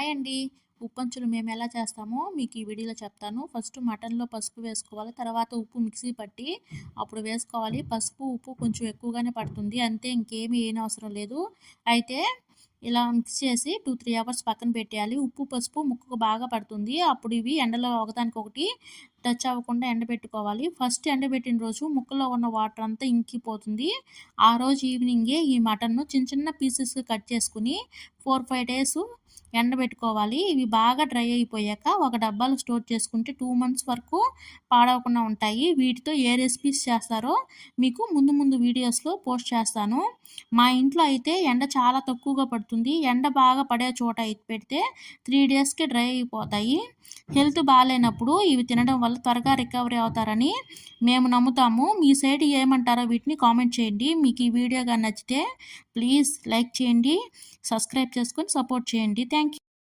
Hi అండి. ఉప్పంచులు మేము ఎలా చేస్తామో మీకు ఈ వీడియోలో చెప్తాను. ఫస్ట్ మటన్లో పసుపు వేసుకోవాలి, తర్వాత ఉప్పు మిక్సీ పట్టి అప్పుడు వేసుకోవాలి. పసుపు ఉప్పు కొంచెం ఎక్కువగానే పడుతుంది, అంతే, ఇంకేమీ అవసరం లేదు. అయితే ఇలా మిక్స్ చేసి 2-3 అవర్స్ పక్కన పెట్టేయాలి. ఉప్పు పసుపు ముక్కకు బాగా పడుతుంది. అప్పుడు ఇవి ఎండలో ఒకదానికొకటి టచ్ అవ్వకుండా ఎండబెట్టుకోవాలి. ఫస్ట్ ఎండబెట్టిన రోజు ముక్కలో ఉన్న వాటర్ అంతా ఇంకిపోతుంది. ఆ రోజు ఈవినింగే ఈ మటన్ను చిన్న చిన్న పీసెస్గా కట్ చేసుకుని 4-5 డేస్ ఎండబెట్టుకోవాలి. ఇవి బాగా డ్రై అయిపోయాక ఒక డబ్బాలో స్టోర్ చేసుకుంటే 2 మంత్స్ వరకు పాడవకుండా ఉంటాయి. వీటితో ఏ రెసిపీస్ చేస్తారో మీకు ముందు వీడియోస్లో పోస్ట్ చేస్తాను. మా ఇంట్లో అయితే ఎండ చాలా తక్కువగా పడుతుంది. ఎండ బాగా పడే చోట పెడితే 3 డేస్కే డ్రై అయిపోతాయి. హెల్త్ బాగాలేనప్పుడు ఇవి తినడం వల్ల త్వరగా రికవరీ అవుతారని మేము నమ్ముతాము. మీ సైడ్ ఏమంటారో వీటిని కామెంట్ చేయండి. మీకు ఈ వీడియో కానీ నచ్చితే ప్లీజ్ లైక్ చేయండి, సబ్స్క్రైబ్ చేసుకొని సపోర్ట్ చేయండి. Thank you.